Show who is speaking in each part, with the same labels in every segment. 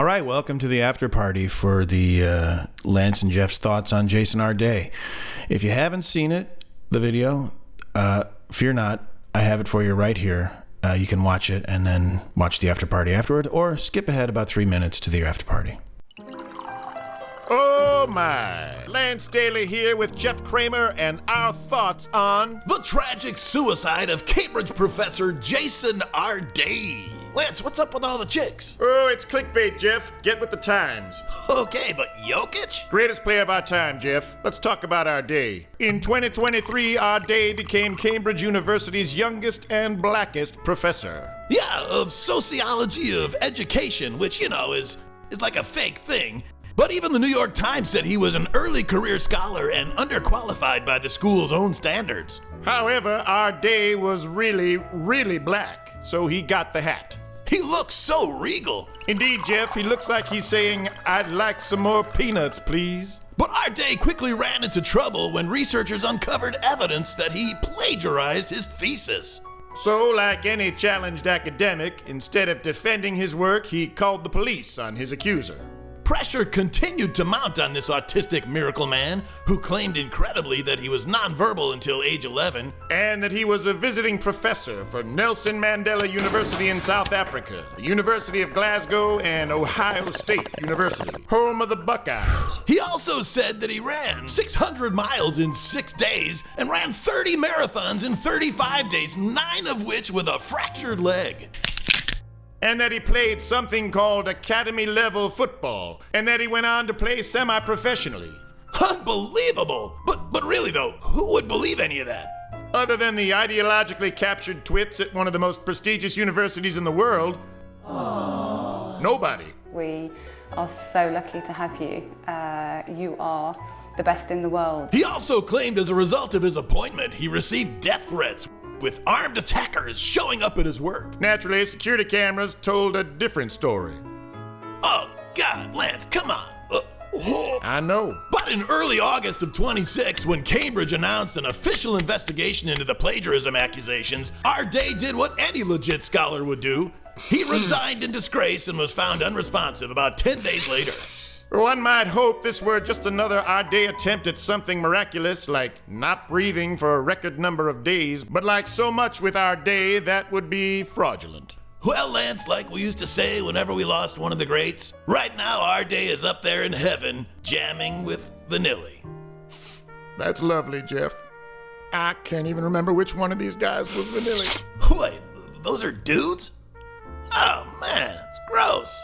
Speaker 1: All right, welcome to the after party for the Lance and Jeff's thoughts on Jason Arday. If you haven't seen it, the video, fear not, I have it for you right here. You can watch it and then watch the after party afterward, or skip ahead about 3 minutes to the after party.
Speaker 2: Oh my! Lance Daly here with Jeff Kramer and our thoughts on
Speaker 3: the tragic suicide of Cambridge professor Jason Arday. Lance, what's up with all the chicks?
Speaker 2: Oh, it's clickbait, Jeff. Get with the times.
Speaker 3: Okay, but Jokic?
Speaker 2: Greatest player of our time, Jeff. Let's talk about Arday. In 2023, Arday became Cambridge University's youngest and blackest professor.
Speaker 3: Yeah, of sociology of education, which, is like a fake thing. But even the New York Times said he was an early career scholar and underqualified by the school's own standards.
Speaker 2: However, Arday was really, really black, so he got the hat.
Speaker 3: He looks so regal.
Speaker 2: Indeed, Jeff, he looks like he's saying, "I'd like some more peanuts, please."
Speaker 3: But Arday quickly ran into trouble when researchers uncovered evidence that he plagiarized his thesis.
Speaker 2: So, like any challenged academic, instead of defending his work, he called the police on his accuser.
Speaker 3: Pressure continued to mount on this autistic miracle man, who claimed incredibly that he was nonverbal until age 11.
Speaker 2: And that he was a visiting professor for Nelson Mandela University in South Africa, the University of Glasgow, and Ohio State University, home of the Buckeyes.
Speaker 3: He also said that he ran 600 miles in 6 days and ran 30 marathons in 35 days, 9 of which with a fractured leg.
Speaker 2: And that he played something called academy-level football, and that he went on to play semi-professionally.
Speaker 3: Unbelievable! But really though, who would believe any of that?
Speaker 2: Other than the ideologically captured twits at one of the most prestigious universities in the world, nobody.
Speaker 4: We are so lucky to have you. You are the best in the world.
Speaker 3: He also claimed as a result of his appointment, he received death threats, with armed attackers showing up at his work.
Speaker 2: Naturally, security cameras told a different story.
Speaker 3: Oh, God, Lance, come on.
Speaker 2: I know.
Speaker 3: But in early August of 26, when Cambridge announced an official investigation into the plagiarism accusations, Arday did what any legit scholar would do. He resigned in disgrace and was found unresponsive about 10 days later.
Speaker 2: One might hope this were just another Arday attempt at something miraculous, like not breathing for a record number of days, but like so much with Arday, that would be fraudulent.
Speaker 3: Well, Lance, like we used to say whenever we lost one of the greats, right now Arday is up there in heaven, jamming with Vanilli.
Speaker 2: That's lovely, Jeff. I can't even remember which one of these guys was Vanilli.
Speaker 3: Wait, those are dudes? Oh man, it's gross.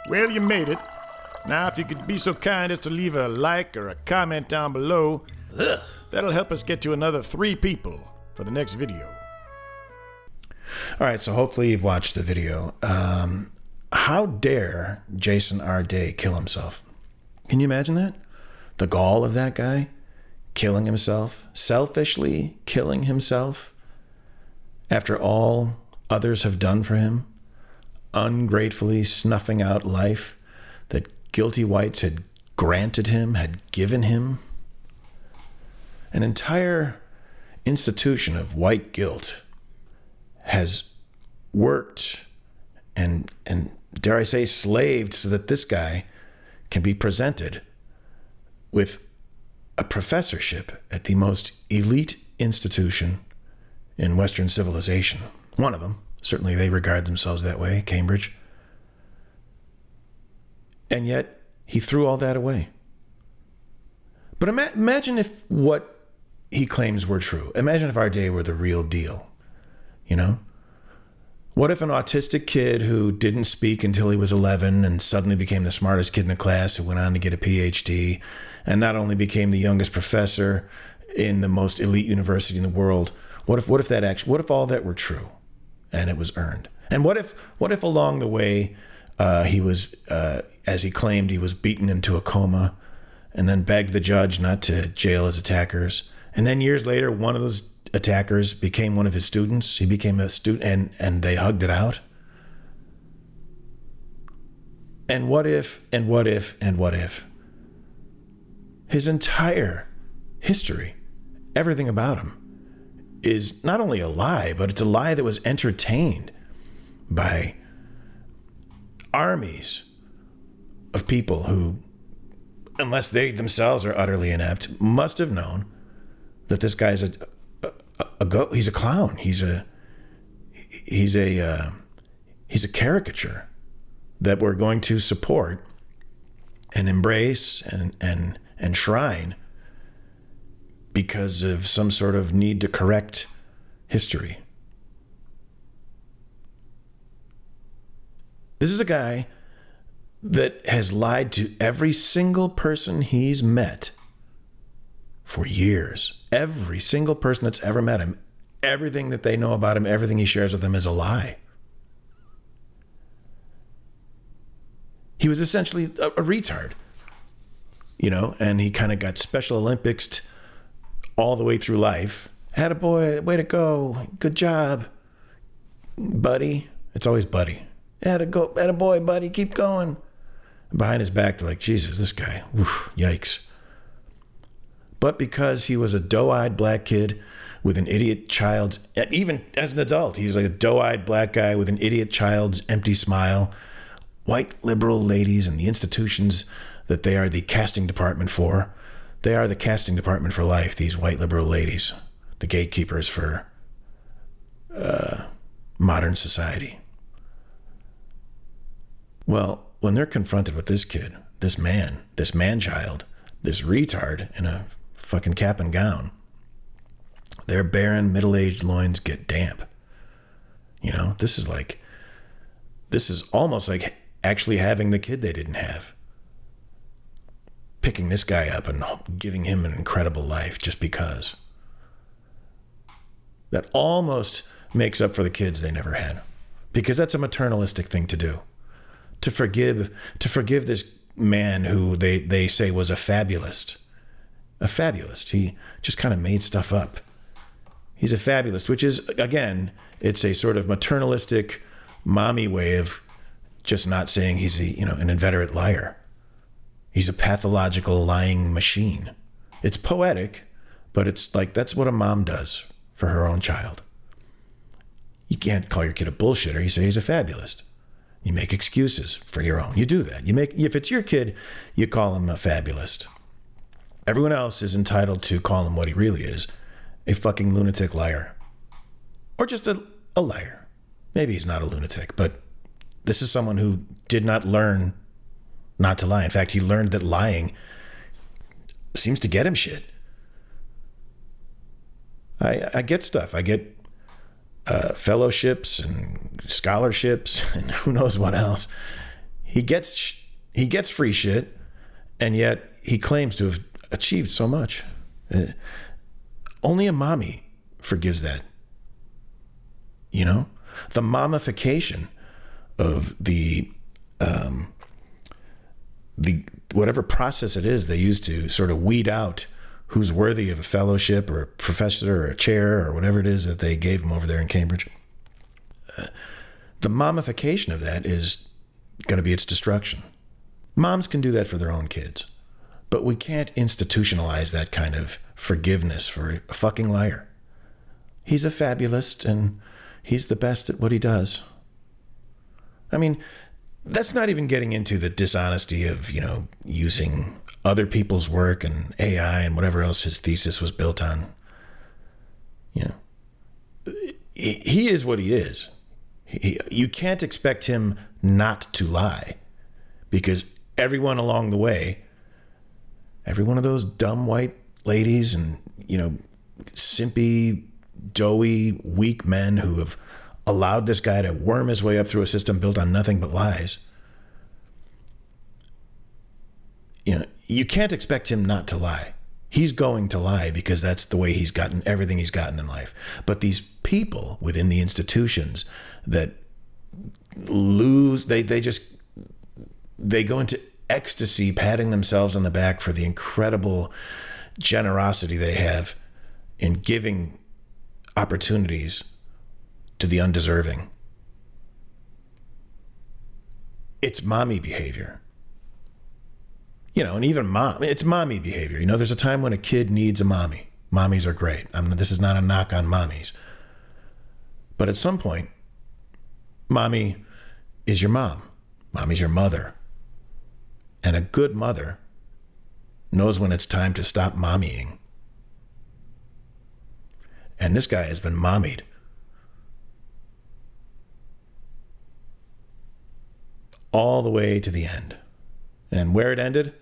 Speaker 2: Well, you made it. Now, if you could be so kind as to leave a like or a comment down below, that'll help us get to another 3 people for the next video.
Speaker 1: All right, so hopefully you've watched the video. How dare Jason Arday kill himself? Can you imagine that? The gall of that guy killing himself, selfishly killing himself after all others have done for him, ungratefully snuffing out life that guilty whites had granted him, had given him. An entire institution of white guilt has worked and dare I say slaved so that this guy can be presented with a professorship at the most elite institution in Western civilization. One of them. Certainly they regard themselves that way, Cambridge. And yet, he threw all that away. But imagine if what he claims were true. Imagine if Arday were the real deal. What if an autistic kid who didn't speak until he was 11 and suddenly became the smartest kid in the class, who went on to get a PhD, and not only became the youngest professor in the most elite university in the world, what if all that were true and it was earned? And what if along the way, he was, as he claimed, he was beaten into a coma and then begged the judge not to jail his attackers. And then years later, one of those attackers became one of his students. He became a student and they hugged it out. And what if his entire history, everything about him, is not only a lie, but it's a lie that was entertained by armies of people who, unless they themselves are utterly inept, must have known that this guy's he's a clown. He's a caricature that we're going to support and embrace and enshrine because of some sort of need to correct history. This is a guy that has lied to every single person he's met for years. Every single person that's ever met him, everything that they know about him, everything he shares with them is a lie. He was essentially a retard, and he kind of got Special Olympics all the way through life. Attaboy, way to go. Good job, buddy. It's always buddy. Attaboy, buddy, keep going. And behind his back, they're like, Jesus, this guy, oof, yikes. But because he was a doe-eyed black kid with an idiot child's, even as an adult, he's like a doe-eyed black guy with an idiot child's empty smile. White liberal ladies and the institutions that they are the casting department for, they are the casting department for life, these white liberal ladies, the gatekeepers for modern society. Well, when they're confronted with this kid, this man-child, this retard in a fucking cap and gown, their barren, middle-aged loins get damp. This is almost like actually having the kid they didn't have. Picking this guy up and giving him an incredible life just because. That almost makes up for the kids they never had. Because that's a maternalistic thing to do. To forgive this man who they say was a fabulist. A fabulist. He just kind of made stuff up. He's a fabulist, which is, again, it's a sort of maternalistic, mommy way of just not saying he's an inveterate liar. He's a pathological lying machine. It's poetic, but it's like that's what a mom does for her own child. You can't call your kid a bullshitter. You say he's a fabulist. You make excuses for your own. You do that. If it's your kid, you call him a fabulist. Everyone else is entitled to call him what he really is, a fucking lunatic liar. Or just a liar. Maybe he's not a lunatic, but this is someone who did not learn not to lie. In fact, he learned that lying seems to get him shit. I get stuff. I get fellowships and scholarships and who knows what else. He gets free shit, and yet he claims to have achieved so much. Only a mommy forgives that. The mommification of the whatever process it is they use to sort of weed out who's worthy of a fellowship or a professor or a chair or whatever it is that they gave him over there in Cambridge. The mommification of that is going to be its destruction. Moms can do that for their own kids, but we can't institutionalize that kind of forgiveness for a fucking liar. He's a fabulist and he's the best at what he does. I mean, that's not even getting into the dishonesty of, using other people's work and AI and whatever else his thesis was built on. He is what he is. You can't expect him not to lie because everyone along the way, every one of those dumb white ladies and, simpy, doughy, weak men who have allowed this guy to worm his way up through a system built on nothing but lies. You can't expect him not to lie. He's going to lie because that's the way he's gotten everything he's gotten in life. But these people within the institutions that lose, they go into ecstasy, patting themselves on the back for the incredible generosity they have in giving opportunities to the undeserving. It's mommy behavior. And even it's mommy behavior. There's a time when a kid needs a mommy. Mommies are great. This is not a knock on mommies. But at some point, mommy is your mom. Mommy's your mother. And a good mother knows when it's time to stop mommying. And this guy has been mommied. All the way to the end. And where it ended?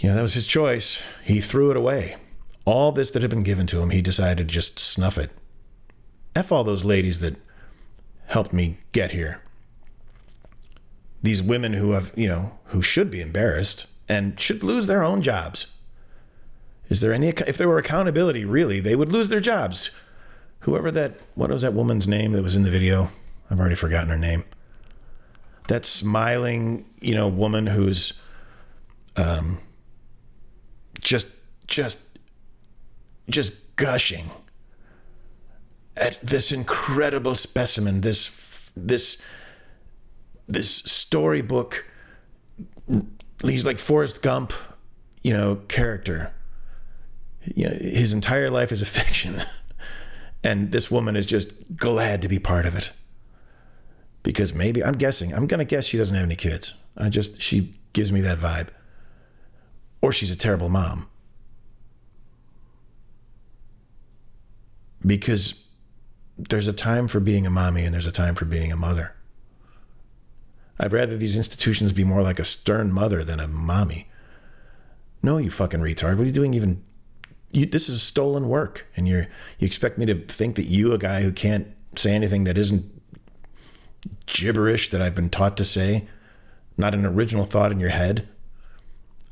Speaker 1: That was his choice. He threw it away. All this that had been given to him, he decided to just snuff it. F all those ladies that helped me get here. These women who have, who should be embarrassed and should lose their own jobs. If there were accountability, really, they would lose their jobs. What was that woman's name that was in the video? I've already forgotten her name. That smiling, woman who's just gushing at this incredible specimen, this storybook. He's like Forrest Gump, character. His entire life is a fiction. And this woman is just glad to be part of it. Because I'm going to guess she doesn't have any kids. She gives me that vibe. Or she's a terrible mom. Because there's a time for being a mommy and there's a time for being a mother. I'd rather these institutions be more like a stern mother than a mommy. No, you fucking retard. What are you doing this is stolen work. And you expect me to think that you, a guy who can't say anything that isn't gibberish that I've been taught to say, not an original thought in your head.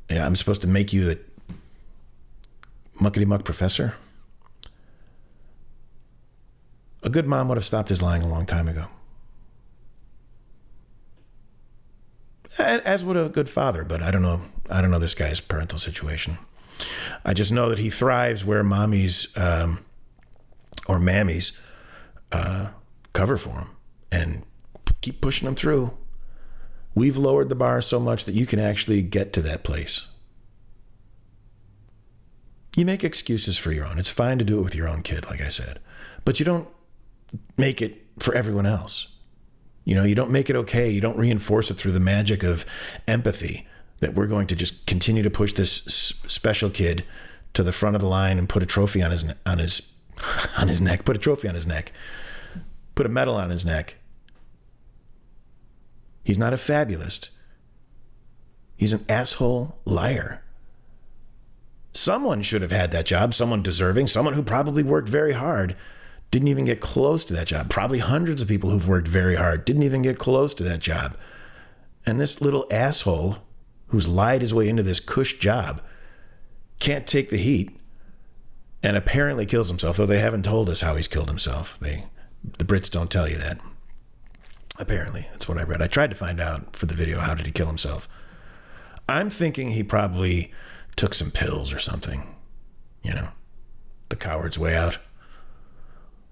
Speaker 1: I'm supposed to make you the muckety-muck professor? A good mom would have stopped his lying a long time ago. As would a good father, but I don't know this guy's parental situation. I just know that he thrives where mommies or mammies cover for him and keep pushing him through. We've lowered the bar so much that you can actually get to that place. You make excuses for your own. It's fine to do it with your own kid, like I said. But you don't make it for everyone else. You don't make it okay. You don't reinforce it through the magic of empathy that we're going to just continue to push this special kid to the front of the line and put a trophy on his neck. Put a trophy on his neck. Put a medal on his neck. He's not a fabulist. He's an asshole liar. Someone should have had that job, someone deserving, someone who probably worked very hard, didn't even get close to that job. Probably hundreds of people who've worked very hard didn't even get close to that job. And this little asshole who's lied his way into this cush job can't take the heat and apparently kills himself, though they haven't told us how he's killed himself. The Brits don't tell you that. Apparently, that's what I read. I tried to find out for the video, how did he kill himself? I'm thinking he probably took some pills or something. The coward's way out.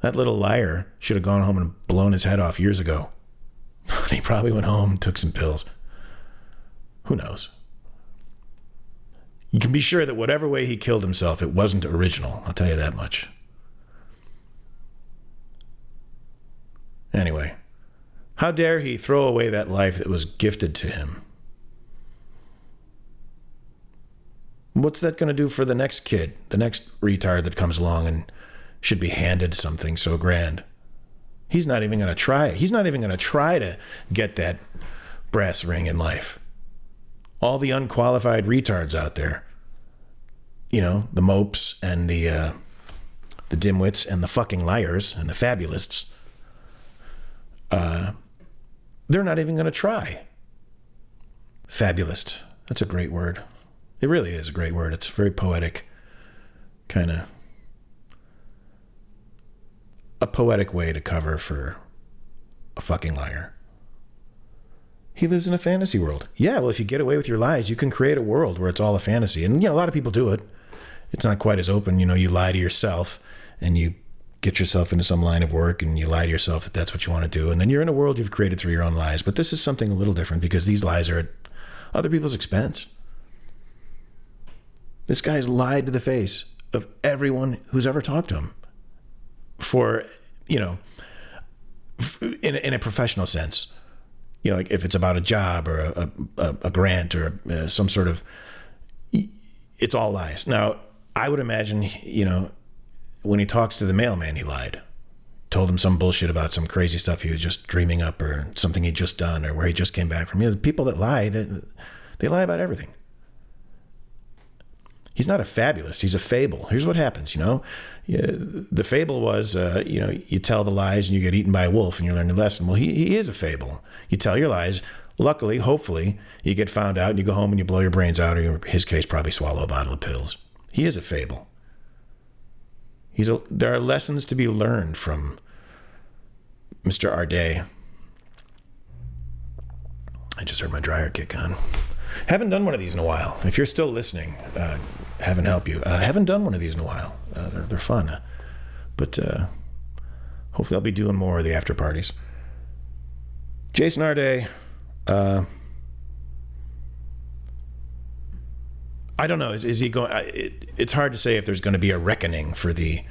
Speaker 1: That little liar should have gone home and blown his head off years ago. He probably went home and took some pills. Who knows? You can be sure that whatever way he killed himself, it wasn't original. I'll tell you that much. Anyway, how dare he throw away that life that was gifted to him? What's that going to do for the next kid, the next retard that comes along and should be handed something so grand? He's not even going to try it. He's not even going to try to get that brass ring in life. All the unqualified retards out there, the mopes and the dimwits and the fucking liars and the fabulists, they're not even going to try. Fabulist. That's a great word. It really is a great word. It's very poetic. Kind of a poetic way to cover for a fucking liar. He lives in a fantasy world. Yeah, well, if you get away with your lies, you can create a world where it's all a fantasy. And, a lot of people do it. It's not quite as open. You lie to yourself and you get yourself into some line of work and you lie to yourself that that's what you want to do. And then you're in a world you've created through your own lies. But this is something a little different because these lies are at other people's expense. This guy's lied to the face of everyone who's ever talked to him for, in a professional sense. like if it's about a job or a grant or some sort of, it's all lies. Now, I would imagine, when he talks to the mailman, he lied. Told him some bullshit about some crazy stuff he was just dreaming up or something he'd just done or where he just came back from. The people that lie, they lie about everything. He's not a fabulist. He's a fable. Here's what happens, The fable was, you tell the lies and you get eaten by a wolf and you learn the lesson. Well, he is a fable. You tell your lies. Luckily, hopefully, you get found out and you go home and you blow your brains out, or in his case, probably swallow a bottle of pills. He is a fable. There are lessons to be learned from Mr. Arday. I just heard my dryer kick on. Haven't done one of these in a while. If you're still listening, heaven help you. Haven't done one of these in a while. They're fun. But hopefully I'll be doing more of the after parties. Jason Arday. I don't know. Is he going? It's hard to say if there's going to be a reckoning for the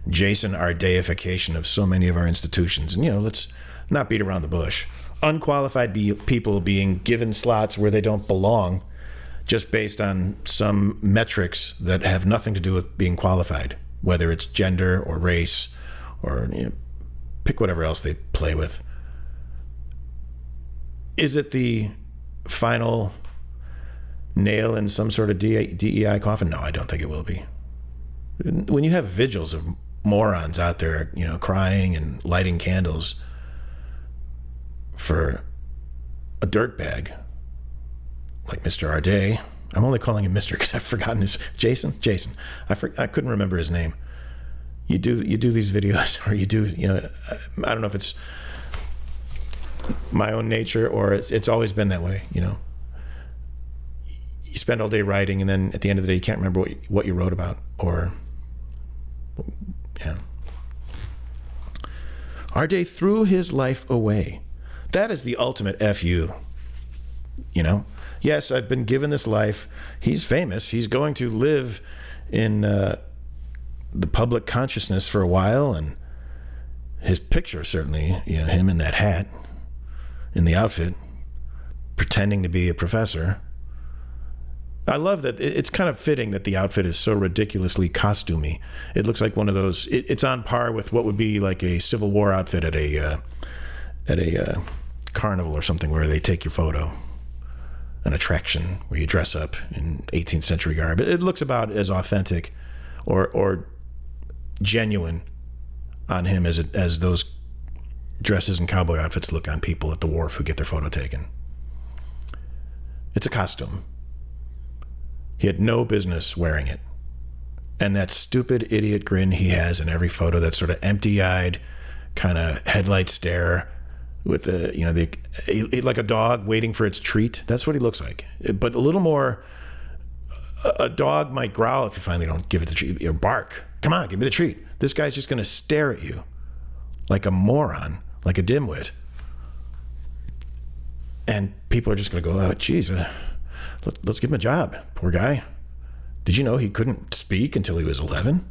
Speaker 1: Jason Ardaification of so many of our institutions. And let's not beat around the bush. Unqualified people being given slots where they don't belong, just based on some metrics that have nothing to do with being qualified, whether it's gender or race or pick whatever else they play with. Is it the final nail in some sort of DEI coffin? No, I don't think it will be. When you have vigils of morons out there, crying and lighting candles for a dirtbag like Mr. Arday, I'm only calling him Mr. because I've forgotten his Jason. I couldn't remember his name. You do these videos, or you do, I don't know if it's my own nature or it's always been that way. You spend all day writing, and then at the end of the day, you can't remember what you wrote about. Or, yeah. Arday threw his life away. That is the ultimate FU. Yes, I've been given this life. He's famous. He's going to live in the public consciousness for a while, and his picture certainly, him in that hat, in the outfit, pretending to be a professor. I love that. It's kind of fitting that the outfit is so ridiculously costumey. It looks like one of those. It's on par with what would be like a Civil War outfit at a carnival or something, where they take your photo, an attraction where you dress up in 18th century garb. It looks about as authentic or genuine on him as those dresses and cowboy outfits look on people at the wharf who get their photo taken. It's a costume. He had no business wearing it. And that stupid idiot grin he has in every photo, that sort of empty-eyed kind of headlight stare with the like a dog waiting for its treat. That's what he looks like. But a little more, a dog might growl if you finally don't give it the treat, or bark. Come on, give me the treat. This guy's just going to stare at you like a moron, like a dimwit. And people are just going to go, oh, geez, let's give him a job. Poor guy. Did you know he couldn't speak until he was 11?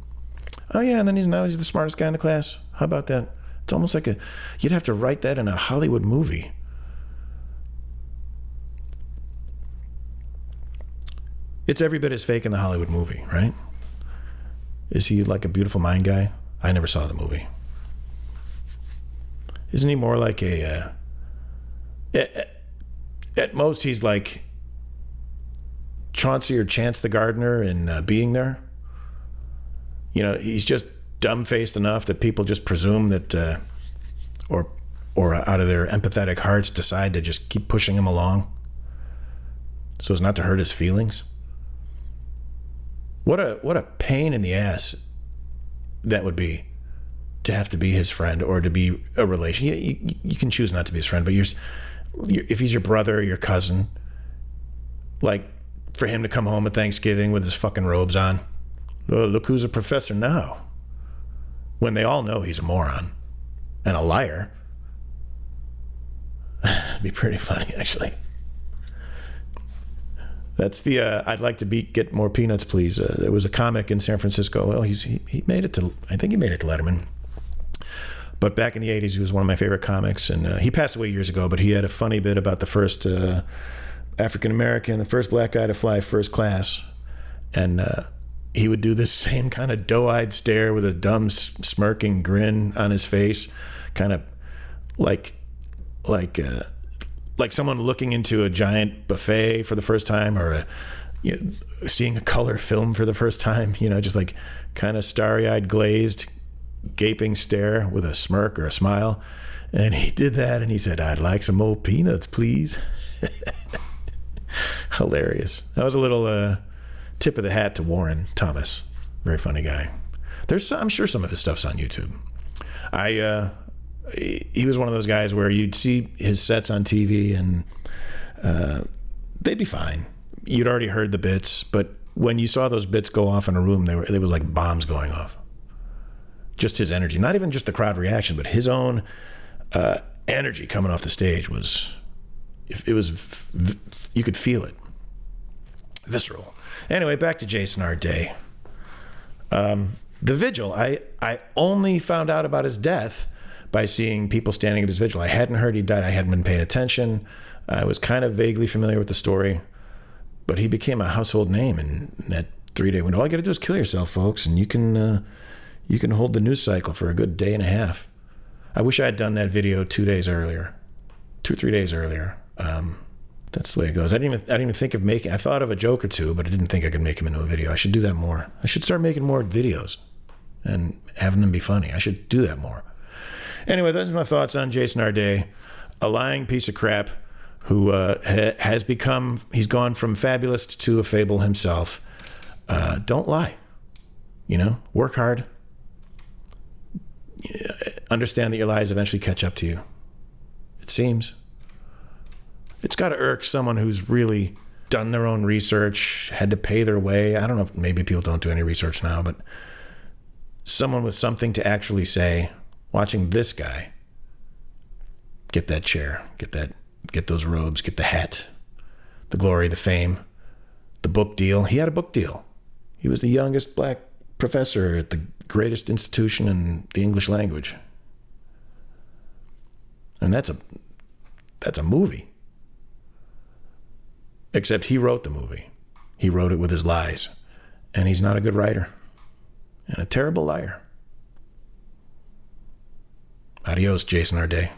Speaker 1: Oh, yeah, and then he's the smartest guy in the class. How about that? It's almost like you'd have to write that in a Hollywood movie. It's every bit as fake in the Hollywood movie, right? Is he like a Beautiful Mind guy? I never saw the movie. Isn't he more like at most he's like Chauncey or Chance the Gardener in Being There? He's just dumb-faced enough that people just presume that, or out of their empathetic hearts decide to just keep pushing him along so as not to hurt his feelings. What a pain in the ass that would be, to have to be his friend or to be a relation. You can choose not to be his friend, but if he's your brother or your cousin, like for him to come home at Thanksgiving with his fucking robes on. Oh, look who's a professor now. When they all know he's a moron and a liar. It'd be pretty funny, actually. That's the I'd like to get more peanuts, please. There was a comic in San Francisco. Well, he made it to, I think he made it to Letterman. But back in the 80s, he was one of my favorite comics. And he passed away years ago, but he had a funny bit about the first African-American, the first black guy to fly first class. And he would do this same kind of doe-eyed stare with a dumb smirking grin on his face, kind of like someone looking into a giant buffet for the first time, or seeing a color film for the first time, just like kind of starry-eyed, glazed, gaping stare with a smirk or a smile. And he did that, and he said, "I'd like some old peanuts, please." Hilarious. That was a little tip of the hat to Warren Thomas. Very funny guy. I'm sure some of his stuff's on YouTube. He was one of those guys where you'd see his sets on TV and they'd be fine. You'd already heard the bits, but when you saw those bits go off in a room, they was like bombs going off. Just his energy, not even just the crowd reaction, but his own energy coming off the stage you could feel it. Visceral. Anyway, back to Jason Arday. The vigil, I only found out about his death by seeing people standing at his vigil. I hadn't heard he died. I hadn't been paying attention. I was kind of vaguely familiar with the story, but he became a household name in that 3-day window. All you got to do is kill yourself, folks, and you can hold the news cycle for a good day and a half. I wish I had done that video 2 days earlier, 2 or 3 days earlier. That's the way it goes. I didn't even think of making. I thought of a joke or two, but I didn't think I could make them into a video. I should do that more. I should start making more videos and having them be funny. I should do that more. Anyway, those are my thoughts on Jason Arday, a lying piece of crap who he's gone from Fabulist to a fable himself. Don't lie. Work hard. Understand that your lies eventually catch up to you. It seems. It's got to irk someone who's really done their own research, had to pay their way. I don't know if maybe people don't do any research now, but someone with something to actually say, watching this guy get that chair, get those robes, get the hat, the glory, the fame, the book deal. He had a book deal. He was the youngest black professor at the greatest institution in the English language. And that's a movie. Except he wrote the movie. He wrote it with his lies. And he's not a good writer. And a terrible liar. Adios, Jason Arday.